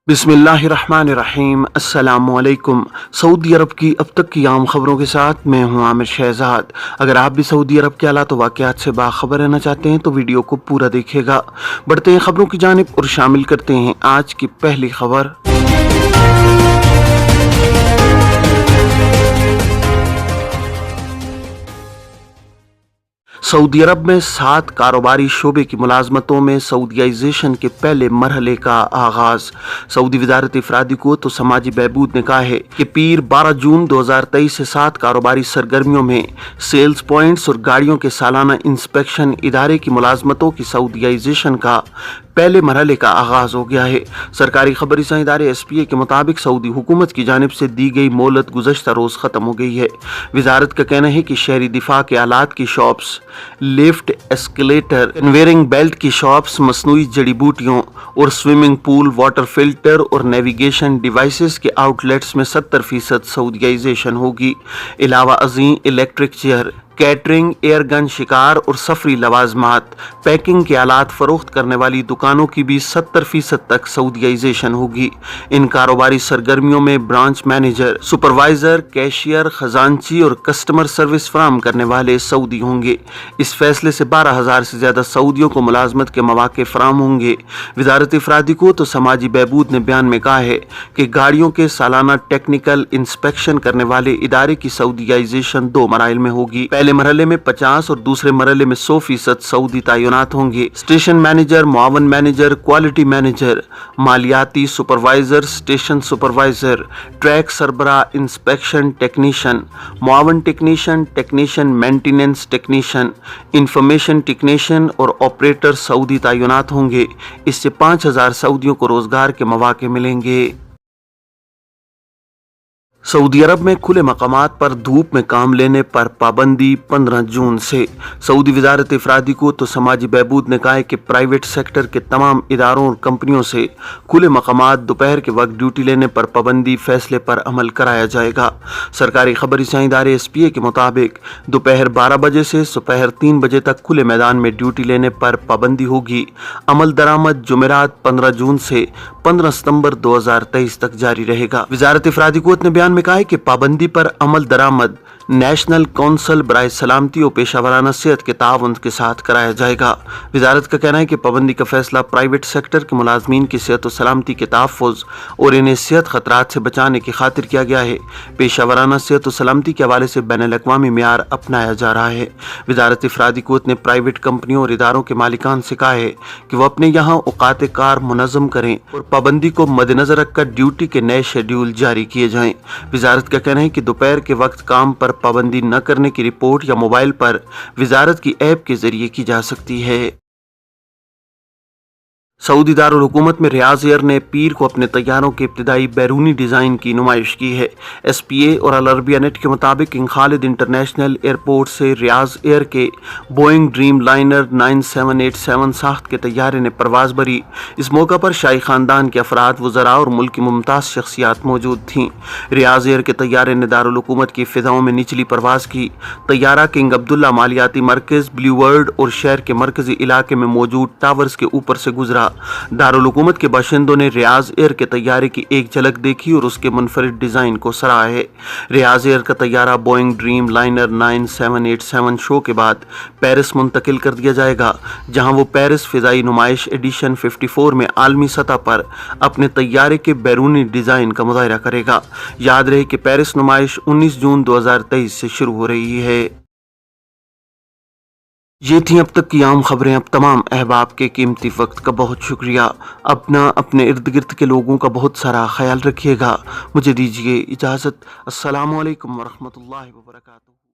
बिस्मिल्लाहिर्रहमानिर्रहीम। अस्सलाम वालेकुम। सऊदी अरब की अब तक की आम खबरों के साथ मैं हूं आमिर शहजाद। अगर आप भी सऊदी अरब के हालात व वाक़यात से बाखबर रहना चाहते हैं तो वीडियो को पूरा देखिएगा। बढ़ते हैं खबरों की जानिब और शामिल करते हैं आज की पहली खबर। सऊदी अरब में 7 कारोबारी शोबे की मुलाजमतों में सऊदीयाइजेशन के पहले मरहले का आगाज। सऊदी वजारत इफरादी क़ुव्वत व समाजी बहबूद ने कहा है कि पीर 12 जून 2023 से 7 कारोबारी सरगर्मियों में सेल्स पॉइंट्स और गाड़ियों के सालाना इंस्पेक्शन इदारे की मुलाजमतों की सऊदीयाइजेशन का पहले मरहले का आगाज हो गया है। सरकारी खबरसां इदारे SPA के मुताबिक सऊदी हुकूमत की जानिब से दी गई मोहलत गुज़श्ता रोज खत्म हो गई है। वजारत का कहना है कि शहरी दिफा के आलात की shops, lift, escalator, conveying belt की शॉप्स, मसनूई जड़ी बूटियों और स्विमिंग पूल, वाटर फिल्टर और नेविगेशन डिवाइसेस के आउटलेट्स में 70% सऊदीयाइजेशन होगी। अलावा अज़ीं electric chair, catering, air gun शिकार और सफरी लवाजमात, पैकिंग के आलात फरोख्त करने वाली दुकानों की भी 70% तक सऊदीयाइजेशन होगी। इन कारोबारी सरगर्मियों में ब्रांच मैनेजर, सुपरवाइजर, कैशियर, खजांची और कस्टमर सर्विस फराहम करने वाले सऊदी होंगे। इस फैसले से 12,000 से ज्यादा सऊदियों को मुलाजमत के मौके फराहम होंगे। वजारत इफरादी को तो समाजी बहबूद ने बयान में कहा है कि गाड़ियों के सालाना टेक्निकल इंस्पेक्शन करने वाले इदारे की सऊदीयाइजेशन 2 मराइल में होगी। पहले मरहले में 50 और दूसरे मरहले में 100% सऊदी तैनात होंगे। स्टेशन मैनेजर, मुआवन मैनेजर, क्वालिटी मैनेजर, मालियाती सुपरवाइजर, स्टेशन सुपरवाइजर, ट्रैक सरबरा, इंस्पेक्शन टेक्नीशियन, मुआवन technician, technician maintenance technician, information technician और ऑपरेटर सऊदी तैनात होंगे। इससे 5,000 सऊदियों को रोजगार के मौके मिलेंगे। सऊदी अरब में खुले मकामात पर धूप में काम लेने पर पाबंदी 15 जून से। सऊदी वजारत इफरादी को तो समाजी बहबूद ने कहा है कि प्राइवेट सेक्टर के तमाम इदारों और कंपनियों से खुले मकामात दोपहर के वक्त ड्यूटी लेने पर पाबंदी फैसले पर अमल कराया जाएगा। सरकारी खबरसां इदारे SPA के मुताबिक दोपहर 12 बजे से दोपहर 3 बजे तक खुले मैदान में ड्यूटी लेने पर पाबंदी होगी। अमल दरामद जुमेरात 15 जून से 15 सितंबर 2023 तक जारी रहेगा। वजारत इफरादी क़ुव्वत ने बयान में कहा है कि पाबंदी पर अमल दरामद नेशनल काउंसिल बराए सलामती और पेशावराना सेहत के ताउन के साथ कराया जाएगा। वजारत का कहना है कि पाबंदी का फैसला प्राइवेट सेक्टर के मुलाजमीन की सेहत और सलामती के तहफ़्फ़ुज़ और इन्हें सेहत खतरात से बचाने की खातिर किया गया है। पेशावराना सेहत और सलामती के हवाले से बैनुल अक़वामी मेयार अपनाया जा रहा है। वजारत इफरादी क़ुव्वत ने प्राइवेट कंपनियों और इदारों के मालिकान से कहा है कि वो अपने यहाँ औक़ात कार मुनज़्ज़म करें और पाबंदी को मद्देनज़र रखकर ड्यूटी के नए शेड्यूल जारी किए जाएँ। वजारत का कहना है कि दोपहर के वक्त काम पर पाबंदी न करने की रिपोर्ट या मोबाइल पर वजारत की ऐप के जरिए की जा सकती है। सऊदी दारुल हुकूमत में रियाज एयर ने पीर को अपने तैयारों के इब्तिदाई बैरूनी डिज़ाइन की नुमाइश की है। SPA और अल अरबिया नेट के मुताबिक किंग खालिद इंटरनेशनल एयरपोर्ट से रियाज एयर के बोइंग ड्रीम लाइनर 9787 साख्त के तैयारे ने परवाज भरी। इस मौका पर शाही खानदान के अफराद, वज़रा और मुल्क की मुमताज़ शख्सियात मौजूद थीं। रियाज एयर के तैयारे ने दारुल हुकूमत की फ़िज़ाओं में निचली परवाज की। तैयारा किंग अब्दुल्ला मालियाती मरकज़, ब्लू वर्ल्ड और शहर के मरकजी इलाके में मौजूद टावर्स के ऊपर से गुजरा। दारुल हुकूमत के बाशिंदों ने रियाज एयर के तैयारे की एक झलक देखी और उसके मुनफरिद डिजाइन को सराहा है। रियाज एयर का तैयारा बोइंग ड्रीम लाइनर 9787 शो के बाद पेरिस मुंतकिल कर दिया जाएगा, जहां वो पेरिस फिजाई नुमाइश एडिशन 54 में आलमी सतह पर अपने तैयारे के बैरूनी डिजाइन का मुजाहरा करेगा। याद रहे कि पेरिस नुमाइश 19 जून 2023 से शुरू हो रही है। ये थी अब तक की आम खबरें। अब तमाम अहबाब के कीमती वक्त का बहुत शुक्रिया। अपने इर्द गिर्द के लोगों का बहुत सारा ख्याल रखिएगा। मुझे दीजिए इजाज़त। अस्सलामु अलैकुम वरहमतुल्लाहि वबरकातुहू।